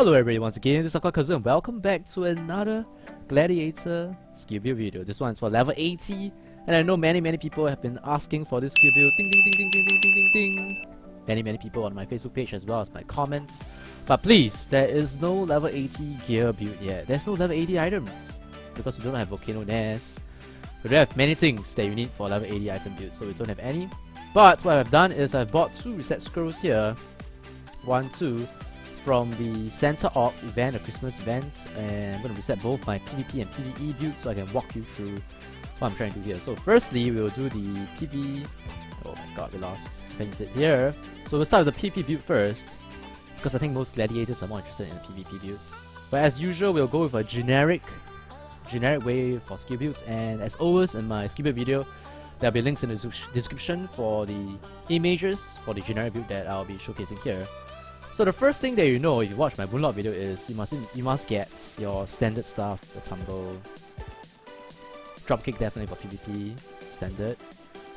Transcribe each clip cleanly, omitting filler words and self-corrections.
Hello everybody, once again, this is AikawaKazu and welcome back to another Gladiator skill build video. This one's for level 80, and I know many people have been asking for this skill build. Ding ding ding ding ding ding ding ding ding. Many people on my Facebook page as well as my comments. But please, there is no level 80 gear build yet. There's no level 80 items because we don't have Volcano Nest. We don't have many things that you need for level 80 item build, so we don't have any. But what I've done is I've bought 2 reset scrolls here. 1, 2. From the Santa Orc event, the Christmas event, and I'm going to reset both my PvP and PvE builds so I can walk you through what I'm trying to do here. So firstly, we will do the PvE. Oh my god, we lost. Things it here. So we'll start with the PvP build first, because I think most gladiators are more interested in the PvP build. But as usual, we'll go with a generic way for skill builds, and as always in my skill build video, there'll be links in the description for the images for the generic build that I'll be showcasing here. So the first thing that you know if you watch my Moonlord video is you must get your standard stuff, the tumble, dropkick definitely for PvP, standard,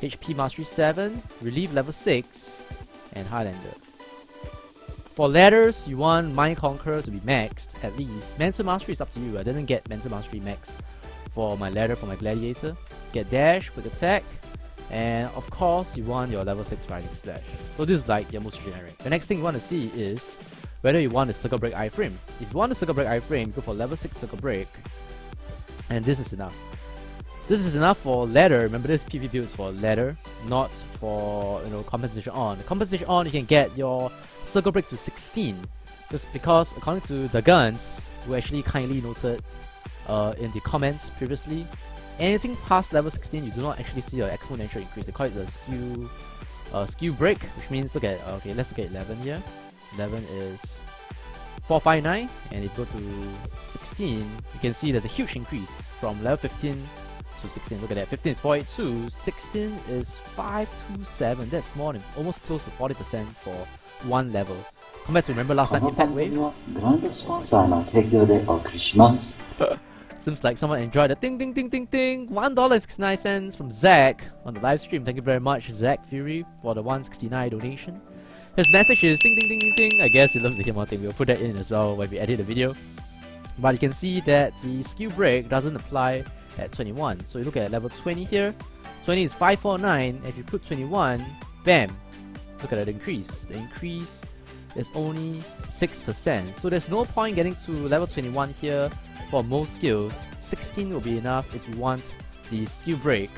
HP mastery 7, relief level 6, and Highlander. For ladders, you want Mind Conqueror to be maxed at least. Mental mastery is up to you. I didn't get mental mastery max for my ladder for my gladiator. Get dash with attack. And of course, you want your level 6 Riding Slash. So this is like your most generic. The next thing you want to see is whether you want a Circle Break iframe. If you want a Circle Break iframe, go for level 6 Circle Break. And this is enough. This is enough for ladder. Remember, this PvP build is for ladder, not for compensation on. The compensation on, you can get your Circle Break to 16. Just because according to the guns, who actually kindly noted in the comments previously, anything past level 16, you do not actually see an exponential increase. They call it the skew break, which means let's look at 11 here. 11 is 459, and if you go to 16, you can see there's a huge increase from level 15 to 16. Look at that, 15 is 482, 16 is 527. That's more than almost close to 40% for one level. Compared to remember last time Impact Wave. Seems like someone enjoyed the ding ding ding ding ding. $1.69 from Zach on the live stream. Thank you very much, Zach Fury, for the 169 donation. His message is ding ding ding ding ding. I guess he loves to hear more thing. We'll put that in as well when we edit the video. But you can see that the skill break doesn't apply at 21. So you look at level 20 here. 20 is 549. If you put 21, bam! Look at the increase. The increase is only 6%. So there's no point getting to level 21 here. For most skills, 16 will be enough if you want the skill break.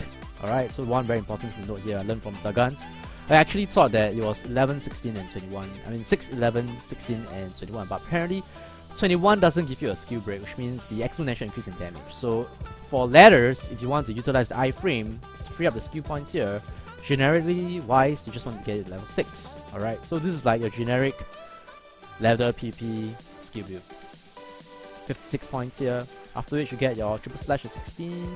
Alright, so one very important thing to note here, I learned from Zagans. I actually thought that it was 11, 16, and 21. I mean 6, 11, 16, and 21. But apparently, 21 doesn't give you a skill break, which means the exponential increase in damage. So for ladders, if you want to utilize the iframe, to free up the skill points here, generically wise, you just want to get it level 6. Alright, so this is like your generic ladder PP skill build. 56 points here, after which you get your triple slash of 16,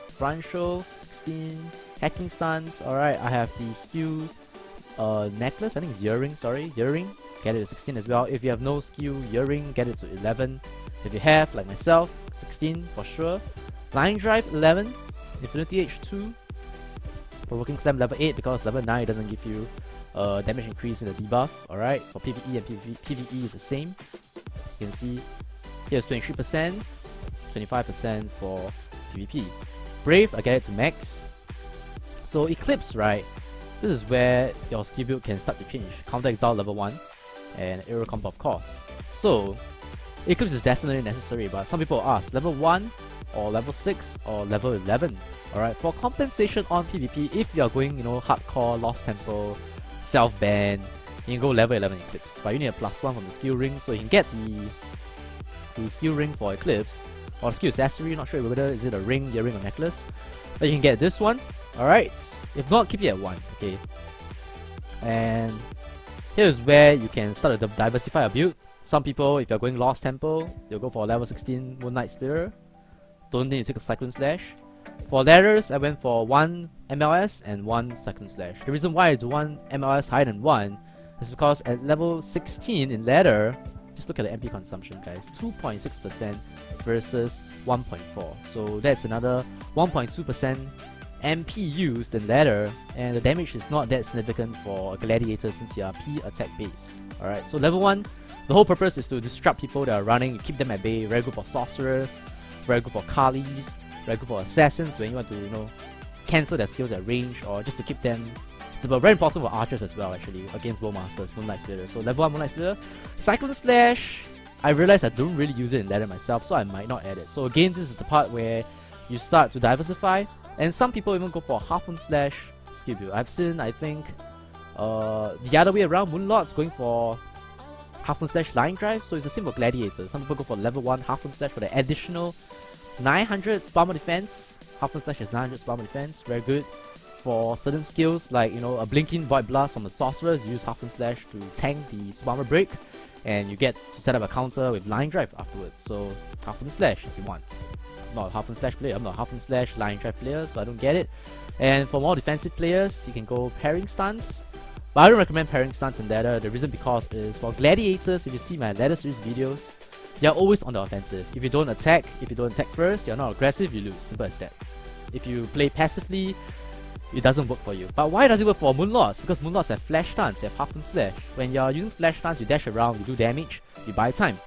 front shove 16, hacking stance. Alright, I have the skill necklace, I think it's earring, earring, get it to 16 as well. If you have no skill earring, get it to 11. If you have, like myself, 16 for sure. Line drive 11, infinity H2, provoking slam level 8 because level 9 doesn't give you damage increase in the debuff. Alright, for PvE and PvE is the same. You can see here's 23%, 25% for PvP. Brave, I get it to max. So Eclipse, right? This is where your skill build can start to change. Counter Exile level 1 and Aero Comp of course. So Eclipse is definitely necessary, but some people ask level 1 or level 6 or level 11. Alright, for compensation on PvP, if you are going, hardcore, Lost Temple, self-ban, you can go level 11 Eclipse. But you need a +1 from the skill ring, so you can get the skill ring for Eclipse, or the skill accessory, not sure whether is it a ring, earring, or necklace. But you can get this one, alright? If not, keep it at 1, okay? And here's where you can start to diversify a build. Some people, if you're going Lost Temple, they'll go for level 16 Moonlight Splitter. Don't need to take a Cyclone Slash. For ladders, I went for 1 MLS and 1 Cyclone Slash. The reason why I do 1 MLS higher than 1 is because at level 16 in ladder, just look at the MP consumption, guys. 2.6% versus 1.4. So that's another 1.2% MP used in ladder, and the damage is not that significant for a gladiator since you are P attack base. Alright, so level 1, The whole purpose is to disrupt people that are running, you keep them at bay. Very good for sorcerers, very good for Kalis, very good for assassins when you want to, you know, cancel their skills at range, or just to keep them. It's very important for archers as well, actually, against bowmasters, Moonlight Splitter. So level 1 Moonlight Splitter. Cyclone Slash, I realized I don't really use it in ladder myself, so I might not add it. So again, this is the part where you start to diversify, and some people even go for half Moon Slash skill build. I've seen, I think, the other way around, Moonlords going for half Moon Slash line drive, so it's the same for Gladiator. Some people go for level 1 half Moon Slash for the additional 900 spammer defense. Half Moon Slash is 900 spammer defense, very good. For certain skills like, you know, a Blinking Void Blast from the sorcerers, you use half Moon Slash to tank the spammer break, and you get to set up a counter with line drive afterwards. So half Moon Slash if you want. I'm not a half Moon Slash player, I'm not a half Moon Slash line drive player, so I don't get it. And for more defensive players, you can go Parrying Stance. But I don't recommend Parrying Stance in ladder. The reason because is for gladiators, if you see my ladder series videos, you're always on the offensive. If you don't attack first, you're not aggressive, you lose. Simple as that. If you play passively, it doesn't work for you. But why does it work for Moonlords? Because Moonlords have flash stance, you have half Moon Slash. When you're using flash stance, you dash around, you do damage, you buy time.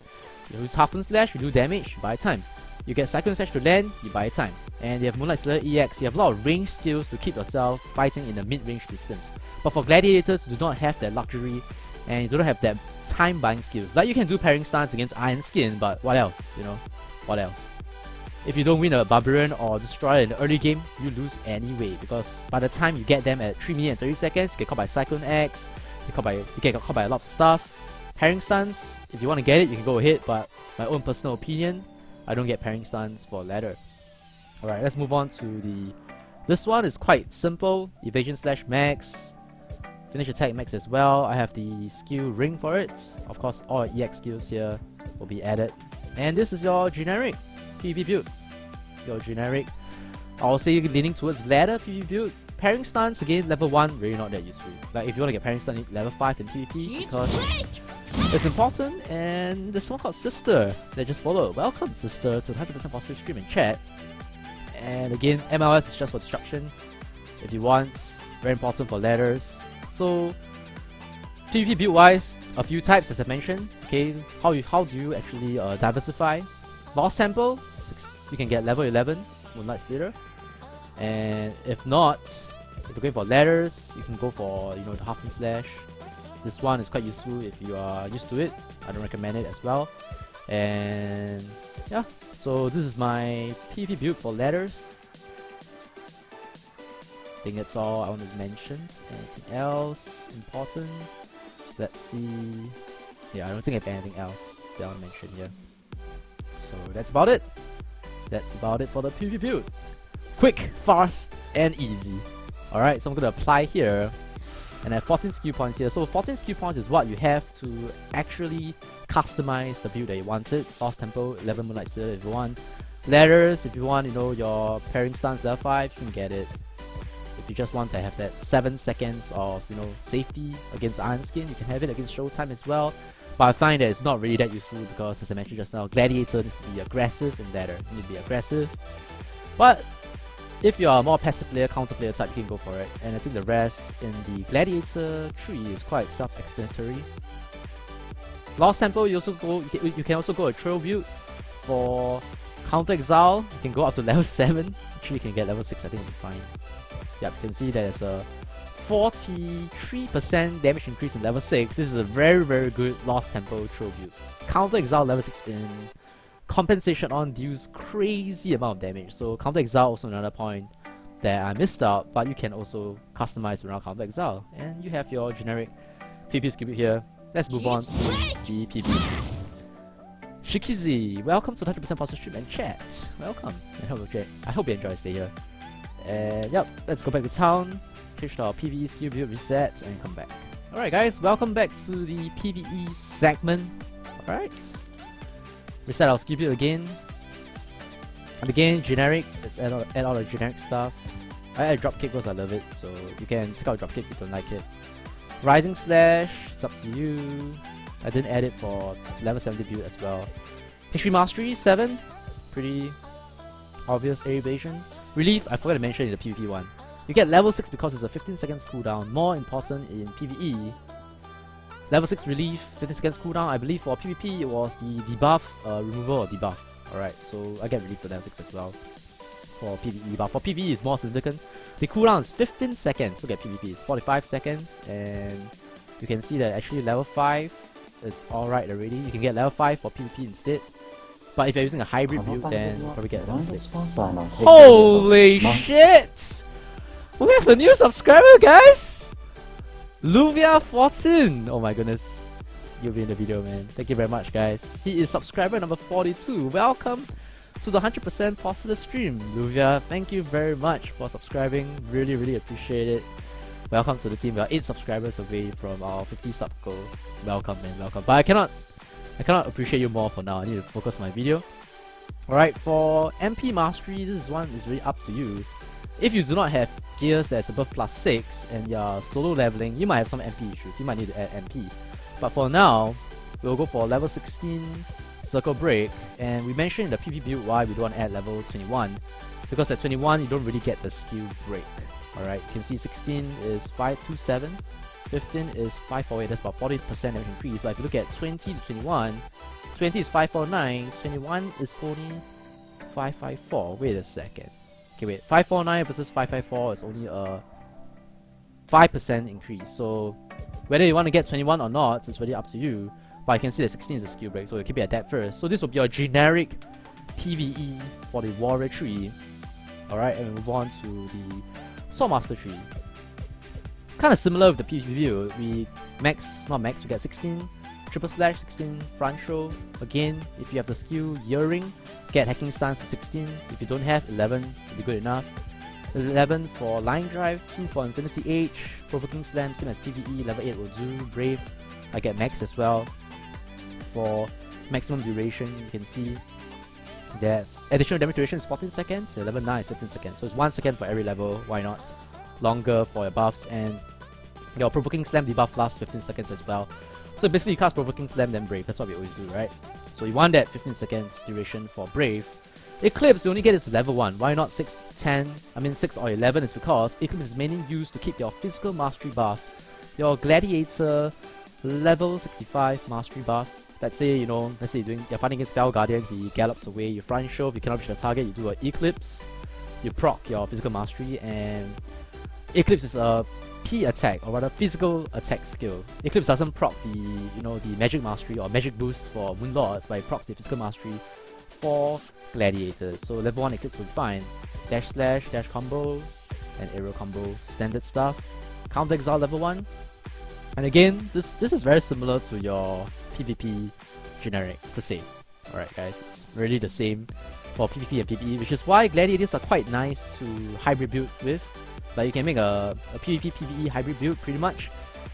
You use half Moon Slash, you do damage, you buy time. You get Cyclone Slash to land, you buy time. And you have Moonlight Splitter EX, you have a lot of range skills to keep yourself fighting in the mid-range distance. But for gladiators, you do not have that luxury, and you don't have that time buying skills. Like, you can do Parrying Stance against Iron Skin, but what else, you know? What else? If you don't win a Barbarian or Destroyer in the early game, you lose anyway, because by the time you get them at 3 minutes and 30 seconds, you get caught by Cyclone X, you get caught by a lot of stuff. Parrying Stance, if you want to get it, you can go ahead, but my own personal opinion, I don't get Parrying Stance for ladder. Alright, let's move on to the... This one is quite simple. Evasion Slash Max, Finish Attack Max as well. I have the skill ring for it. Of course, all EX skills here will be added. And this is your generic PvP build. Your generic, I'll say leaning towards ladder PvP build. Parrying Stance, again, level 1, really not that useful. Like, if you want to get Parrying Stance, level 5 in PvP, because it's important. And there's someone called Sister that just followed. Welcome, Sister, to the 100% positive stream and chat. And again, MLS is just for destruction if you want. Very important for ladders. So PvP build wise, a few types as I mentioned. Okay, how do you actually diversify? Lost Temple, you can get level 11 Moonlight Splitter. And if not, if you're going for ladders, you can go for, you know, the half Moon Slash. This one is quite useful if you are used to it. I don't recommend it as well. And yeah, so this is my PvP build for ladders. I think that's all I want to mention. Anything else important? Let's see. Yeah, I don't think I have anything else that I want to mention here. So that's about it. That's about it for the PvP build. Quick, fast, and easy. Alright, so I'm going to apply here. And I have 14 skill points here. So 14 skill points is what you have to actually customize the build that you wanted. Lost Temple, 11 Moonlight Splitter if you want. Ladders, if you want, you know, your Parrying Stance level 5, you can get it. If you just want to have that 7 seconds of, you know, safety against Iron Skin, you can have it against Showtime as well. But I find that it's not really that useful because, as I mentioned just now, Gladiator needs to be aggressive in ladder. You need to be aggressive. But if you're a more passive player, counter player type, you can go for it. And I think the rest in the Gladiator tree is quite self-explanatory. Lost Temple, you can also go a trail build. For Counter Exile, you can go up to level 7. Actually, you can get level 6, I think it'll be fine. Yep, you can see there's a 43% damage increase in level 6. This is a very, very good Lost Temple trail build. Counter Exile level 6 in compensation on deals crazy amount of damage. So Counter Exile also another point that I missed out, but you can also customize around Counter Exile. And you have your generic PvP skill build here. Let's move on to the PvP. Shikizi, welcome to the 100% positive stream and chat. Welcome. I hope you enjoy stay here. And yep, let's go back to town, finish our PvE skill build reset, and come back. Alright guys, welcome back to the PvE segment. Alright. Reset our skill build again. And again, generic, let's add all the generic stuff. I add dropkick because I love it, so you can take out dropkick if you don't like it. Rising Slash, it's up to you. I didn't add it for level 70 build as well. HP Mastery 7, pretty obvious air evasion. Relief, I forgot to mention in the PvP one. You get level 6 because it's a 15 seconds cooldown. More important in PvE, Level 6 relief, 15 seconds cooldown. I believe for PvP it was the debuff, removal or debuff. Alright, so I get relief to level 6 as well for PvE, but for PvE it's more significant. The cooldown is 15 seconds. Look at PvP, it's 45 seconds, and you can see that actually level 5 is alright already. You can get level 5 for PvP instead. But if you're using a hybrid build, then you probably get level 6. Holy shit! We have a new subscriber, guys! Lv80. Oh my goodness. You'll be in the video, man. Thank you very much, guys. He is subscriber number 42. Welcome to the 100% positive stream. Luvia, thank you very much for subscribing. Really appreciate it. Welcome to the team. We are 8 subscribers away from our 50 sub goal. Welcome, man, welcome. But I cannot appreciate you more for now. I need to focus on my video. Alright, for MP Mastery, this one is really up to you. If you do not have gears that's above +6 and you're solo leveling, you might have some MP issues. You might need to add MP. But for now, we'll go for level 16 Circle Break, and we mentioned in the PvP build why we don't want to add level 21, because at 21 you don't really get the skill break. Alright, you can see 16 is 527, 15 is 548, that's about 40% damage increase. But if you look at 20 to 21, 20 is 549, 21 is only 554. Wait a second. Okay, wait, 549 versus 554 is only a 5% increase. So whether you want to get 21 or not, it's really up to you. But I can see that 16 is a skill break, so you keep it at that first. So this will be your generic PvE for the Warrior tree. Alright, and we move on to the Swordmaster tree. Kind of similar with the PvP view. We get 16 triple slash, 16 front throw. Again, if you have the skill Earring, get hacking stance to 16. If you don't have, 11 will be good enough. 11 for line drive, 2 for infinity H, provoking slam, same as PvE, level 8 will do. Brave, I get max as well. For maximum duration, you can see that additional damage duration is 14 seconds, level 9 is 15 seconds. So it's 1 second for every level, why not? Longer for your buffs, and your provoking slam debuff lasts 15 seconds as well. So basically you cast provoking slam then brave, that's what we always do, right? So you want that 15 seconds duration for brave. Eclipse, you only get it to level 1. Why not 6, 10, 6 or 11 is because Eclipse is mainly used to keep your physical mastery buff. Your Gladiator level 65 mastery buff. Let's say, you're fighting against Fel Guardian, he gallops away, you front shove, you cannot reach the target, you do an Eclipse, you proc your physical mastery, and Eclipse is a P attack, or rather physical attack skill. Eclipse doesn't proc the magic mastery or magic boost for Moon Lords, but it procs the physical mastery for Gladiators. So level 1 Eclipse will be fine. Dash slash, dash combo, and arrow combo, standard stuff. Counter exile level 1. And again, this is very similar to your PvP generic. It's the same. Alright guys, it's really the same for PvP and PvE, which is why Gladiators are quite nice to hybrid build with. Like you can make a PvP PvE hybrid build pretty much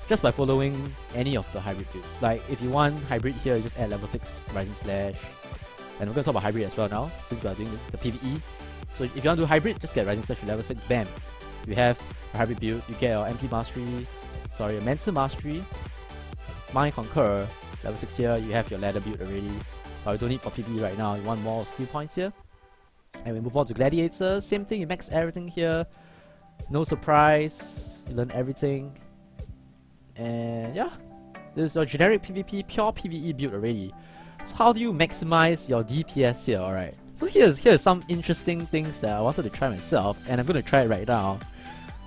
just by following any of the hybrid builds. Like if you want hybrid here, you just add level 6 Rising Slash. And we're going to talk about hybrid as well now, since we are doing the PvE. So if you want to do hybrid, just get Rising Slash to level 6, bam. You have a hybrid build, you get your MP Mastery, your Mental Mastery, Mind Conquer, level 6 here, you have your ladder build already. But you don't need for PvE right now, you want more skill points here. And we move on to Gladiator, same thing, you max everything here. No surprise, you learn everything. And yeah, this is your generic PvP, pure PvE build already. So how do you maximize your DPS here, alright? So here's some interesting things that I wanted to try myself, and I'm going to try it right now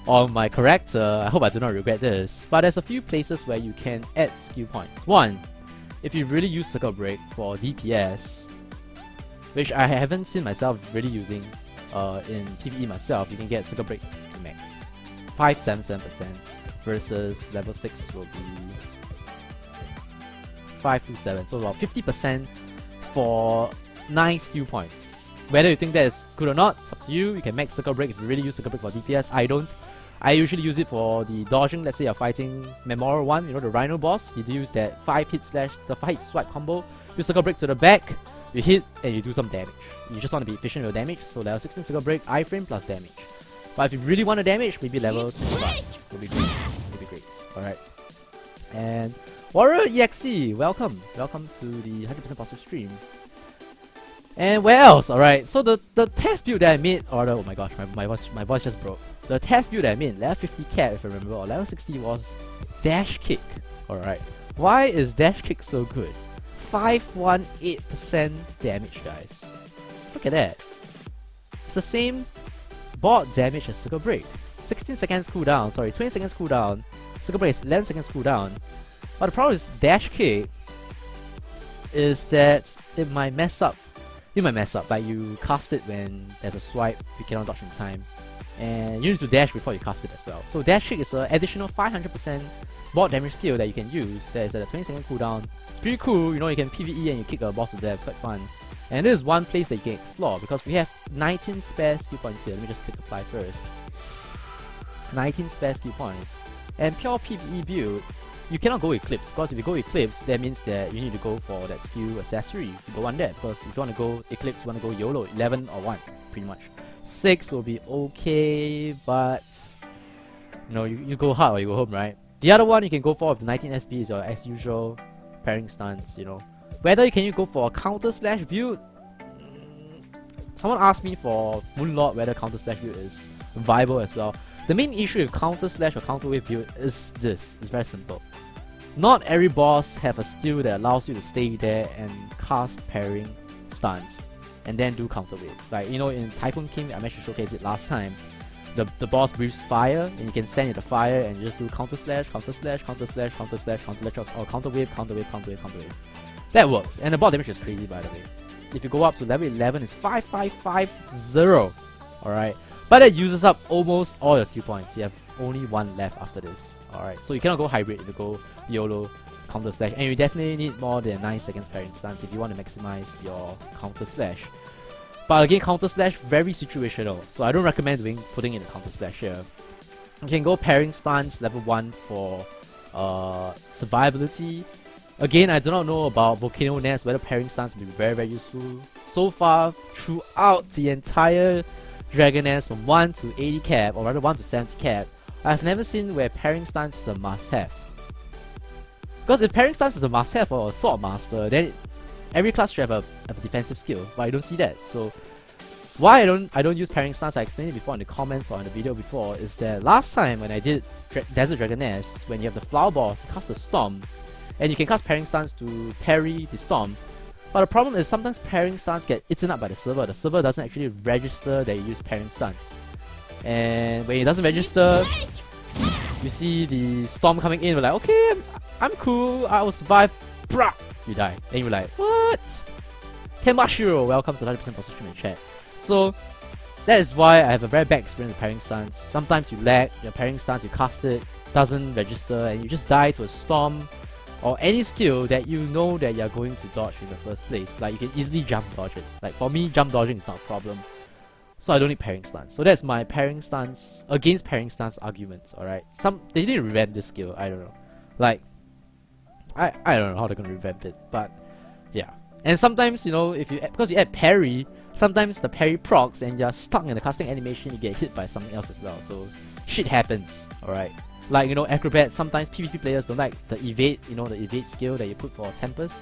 on my character. I hope I do not regret this. But there's a few places where you can add skill points. One, if you really use Circle Break for DPS, which I haven't seen myself really using in PvE myself, you can get Circle Break to max. 577% versus level 6 will be 527, so about 50% for 9 skill points. Whether you think that is good or not, it's up to you. You can max Circle Break if you really use Circle Break for DPS. I don't. I usually use it for the dodging. Let's say you're fighting Memorial 1, the Rhino boss. You use that 5 hit swipe combo. Use Circle Break to the back, you hit and you do some damage. You just want to be efficient with your damage, so level 16 Circle Break, iframe plus damage. But if you really want to damage, maybe level 25 will be great. Alright. And Warrior EXE, welcome to the 100% positive stream. And where else? Alright, so the test build that I made, oh my gosh, my voice just broke. The test build that I made, level 50 cap if I remember, or level 60 was dash kick. Alright, Why is dash kick so good? 518% damage, guys. Look at that. It's the same board damage as Circle Break. 16 seconds cooldown, sorry, 20 seconds cooldown. Circle Break is 11 seconds cooldown. But the problem is dash kick is that it might mess up. You might mess up, like you cast it when there's a swipe, you cannot dodge in time. And you need to dash before you cast it as well. So dash kick is an additional 500% board damage skill that you can use. That is at a 20 second cooldown. It's pretty cool, you know, you can PVE and you kick a boss to death, it's quite fun. And this is one place that you can explore because we have 19 spare skill points here. Let me just click apply first. 19 spare skill points. And pure PVE build, you cannot go Eclipse, because if you go Eclipse, that means that you need to go for that skill accessory. You don't want that, because if you want to go Eclipse, you want to go YOLO, 11 or 1, pretty much. 6 will be okay, but you know, you go hard or you go home, right? The other one you can go for with the 19 SP is your as usual pairing stance, you know. Whether can you go for a counter slash build? Someone asked me for Moonlord whether counter slash build is viable as well. The main issue with counter slash or counter wave build is this. It's very simple. Not every boss have a skill that allows you to stay there and cast pairing stance and then do counter wave. Like, you know, in Typhoon King, I managed to showcase it last time. The boss breathes fire and you can stand in the fire and you just do counter slash, counter slash, counter slash, counter slash, counter slash, or counter wave, counter wave, counter wave, counter wave. That works, and the board damage is crazy, by the way. If you go up to level 11, it's 5550. Alright, but it uses up almost all your skill points. You have only one left after this. Alright, so you cannot go hybrid if you go YOLO, counter slash, and you definitely need more than 9 seconds pairing stance if you want to maximize your counter slash. But again, counter slash very situational, so I don't recommend putting in a counter slash here. You can go pairing stance level 1 for survivability. Again, I do not know about Volcano Nest, whether pairing stance will be very useful. So far, throughout the entire Dragon Nest from 1 to 80 cap, or rather 1 to 70 cap, I've never seen where pairing stance is a must-have. Because if pairing stance is a must-have for a Sword Master, then every class should have a defensive skill, but I don't see that. So why I don't use pairing stance, I explained it before in the comments or in the video before, is that last time when I did Desert Dragon Nest, when you have the Flower Boss, you cast the Storm, and you can cast pairing stance to parry the Storm. But the problem is sometimes pairing stance get eaten up by the server. The server doesn't actually register that you use pairing stance. And when it doesn't register, you see the Storm coming in, we're like, okay, I'm cool, I will survive. Bruh! You die. And you're like, what? Kenmashiro, welcome to 100% position in chat. So that is why I have a very bad experience with pairing stance. Sometimes you lag, your pairing stance, you cast it, doesn't register, and you just die to a Storm or any skill that you know that you're going to dodge in the first place. Like, you can easily jump dodge it. Like, for me, jump dodging is not a problem. So I don't need pairing stance. So that's my pairing stance, against pairing stance arguments, alright? They didn't revamp this skill, I don't know. Like, I don't know how they're gonna revamp it, but yeah. And sometimes, you know, because you add parry, sometimes the parry procs and you're stuck in the casting animation, you get hit by something else as well. So shit happens, alright? Like, you know, Acrobat, sometimes PvP players don't like the evade, you know, the evade skill that you put for Tempest.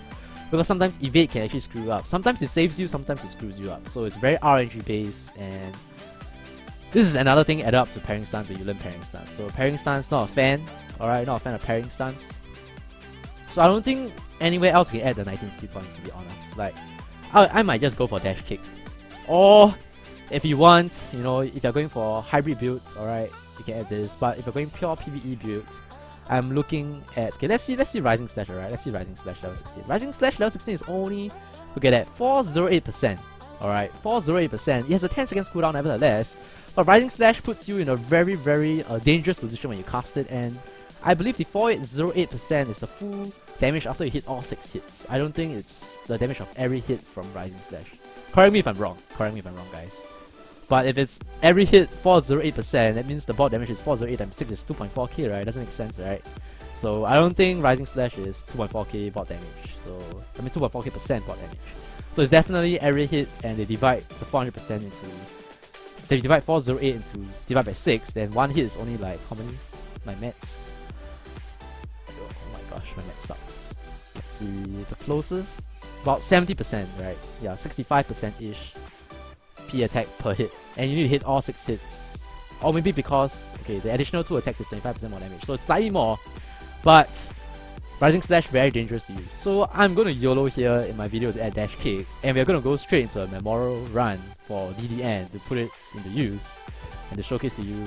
Because sometimes evade can actually screw you up. Sometimes it saves you, sometimes it screws you up. So it's very RNG based, and this is another thing added up to pairing stance when you learn pairing stance. So pairing stance, not a fan, alright, not a fan of pairing stance. So I don't think anywhere else can add the 19 skill points, to be honest. Like, I might just go for dash kick. Or, if you want, you know, if you're going for hybrid builds, alright, you can add this. But if you're going pure PvE builds, I'm looking at, okay, let's see Rising Slash, alright, let's see Rising Slash level 16. Rising Slash level 16 is only, look at that, 408%, alright, 408%. It has a 10 seconds cooldown nevertheless, but Rising Slash puts you in a very dangerous position when you cast it, and I believe the 4808% is the full damage after you hit all 6 hits. I don't think it's the damage of every hit from Rising Slash. Correct me if I'm wrong, guys. But if it's every hit 408%, that means the board damage is 408 times 6 is 2.4k, right? Doesn't make sense, right? So I don't think Rising Slash is 2.4k board damage. So, I mean 2.4k% board damage. So it's definitely every hit, and they divide the 400% into... They divide 408 into divide by 6, then one hit is only like, how many? My maths. Oh my gosh, my math sucks. Let's see, the closest, about 70%, right? Yeah, 65%-ish P attack per hit, and you need to hit all 6 hits. Or maybe because, okay, the additional 2 attacks is 25% more damage, so it's slightly more, but Rising Slash very dangerous to use. So I'm going to YOLO here in my video to add dash kick, and we're going to go straight into a memorial run for DDN to put it into use and to showcase to you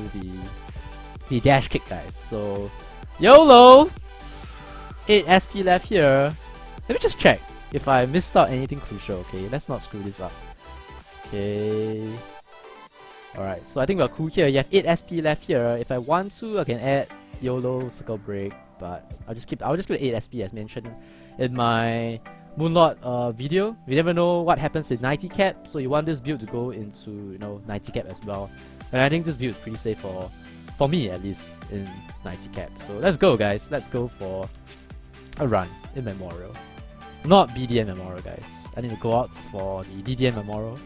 the dash kick, guys. So YOLO! 8 SP left here. Let me just check if I missed out anything crucial. Okay, let's not screw this up. Okay. Alright, so I think we're cool here. You have 8 SP left here. If I want to, I can add YOLO, Circle Break, but I'll just keep 8 SP as mentioned in my Moonlord video. We never know what happens in 90 cap, so you want this build to go into 90 cap as well. And I think this build is pretty safe for me at least in 90 cap. So let's go, guys. Let's go for a run in Memorial. Not BDN Memorial, guys. I need to go out for the DDN Memorial.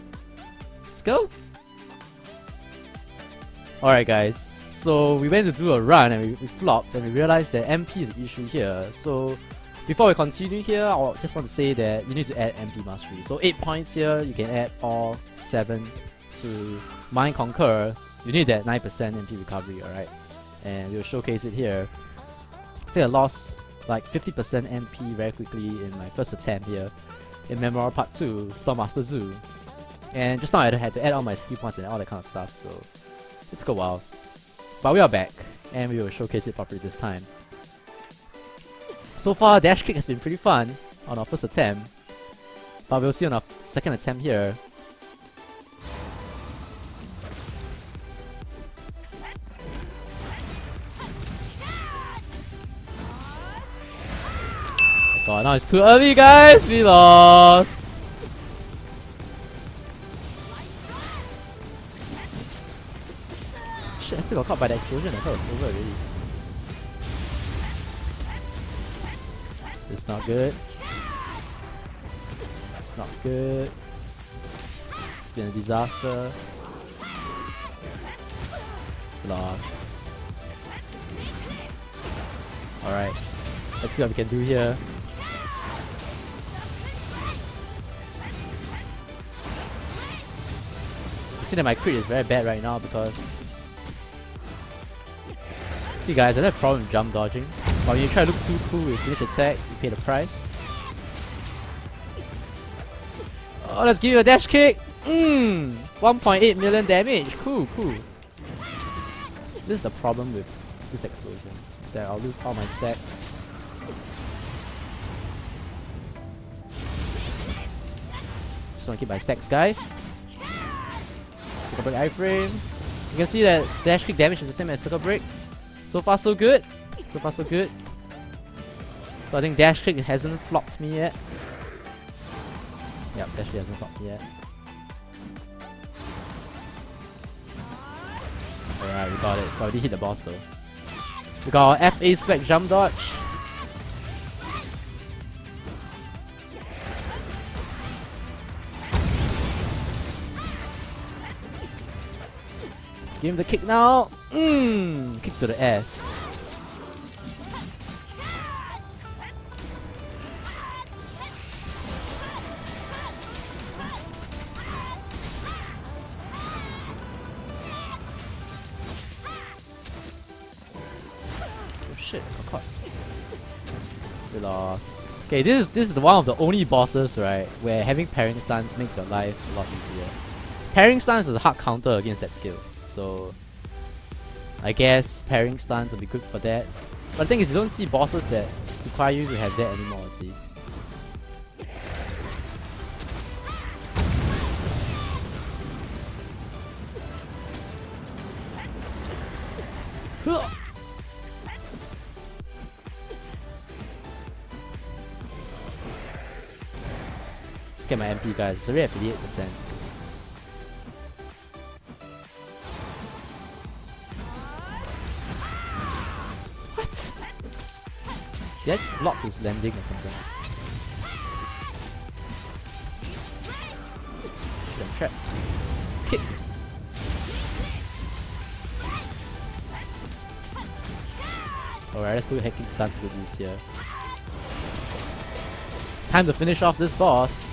Let's go! Alright, guys. So we went to do a run and we flopped and we realized that MP is an issue here. So before we continue here, I just want to say that you need to add MP Mastery. So 8 points here, you can add all 7 to Mind Conquer. You need that 9% MP recovery, alright? And we'll showcase it here. I think I lost like 50% MP very quickly in my first attempt here in Memorial Part 2, Stormmaster Zoo. And just now I had to add all my skill points and all that kind of stuff, so it took a while. But we are back, and we will showcase it properly this time. So far, dash kick has been pretty fun on our first attempt, but we'll see on our second attempt here. God, now it's too early, guys! We lost! Shit, I still got caught by the explosion. I thought it was over already. It's not good. It's not good. It's been a disaster. Lost. Alright. Let's see what we can do here. You see that my crit is very bad right now because... See guys, I have a problem with jump dodging. But when you try to look too cool with finish attack, you pay the price. Oh, let's give you a dash kick! 1.8 million damage! Cool, cool. This is the problem with this explosion. Is that I'll lose all my stacks. Just wanna keep my stacks, guys. Circle break iframe. You can see that dash kick damage is the same as circle break. So far so good. So far so good. So I think dash kick hasn't flopped me yet. Yep, dash kick hasn't flopped me yet. Alright, we got it. We already hit the boss though. We got our FA spec jump dodge. Let's give him the kick now. Kick to the ass. Oh shit, I got caught. We lost. Okay, this is one of the only bosses, right, where having parrying stance makes your life a lot easier. Parrying stance is a hard counter against that skill, so I guess parrying stance will be good for that. But the thing is, you don't see bosses that require you to have that anymore, see. Look at my MP, guys. It's already at 58%. What? Did I just block his landing or something? Shit, I'm trapped. Kick! Alright, let's put hacking stance to good use here. It's time to finish off this boss.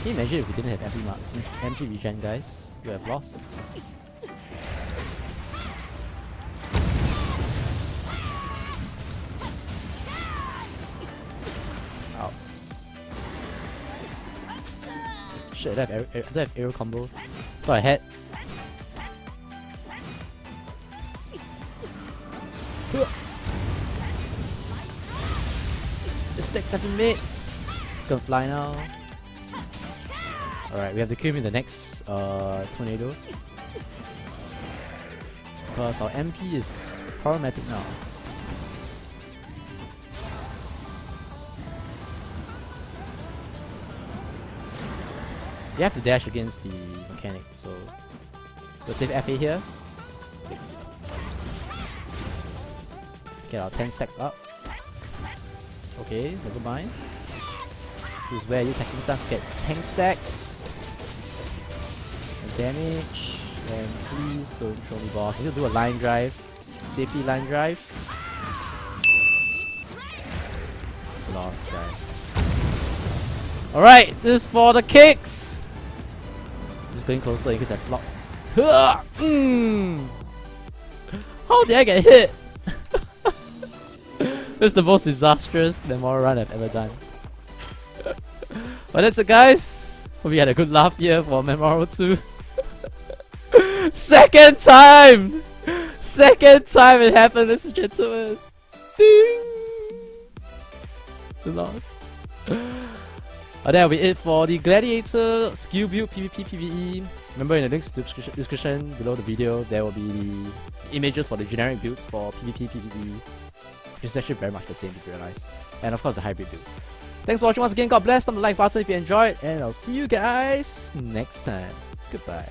Can you imagine if we didn't have MP regen, guys? We would have lost. Ow. Shit, I don't have aerial combo. Thought I had. The sticks have been made. It's gonna fly now. Alright, we have to kill him in the next tornado. Because our MP is problematic now. You have to dash against the mechanic, so we'll save FA here. Get our 10 stacks up. Okay, never mind. This is where you attacking stuff get 10 stacks. And damage. And please don't show me boss. I need to do a line drive. Safety line drive. Lost, guys. Alright, this is for the kicks! Just going closer in case I flop. How did I get hit? This is the most disastrous memorial run I've ever done. But that's it, guys. Hope you had a good laugh here for Memorial 2. Second time! Second time it happened, ladies and gentlemen. Ding! We lost. But that'll be it for the Gladiator skill build PvP PVE. Remember, in the links description below the video, there will be the images for the generic builds for PvP PVE. Which is actually very much the same if you realize. And of course the hybrid build. Thanks for watching once again, God bless, thumb the like button if you enjoyed, and I'll see you guys next time. Goodbye.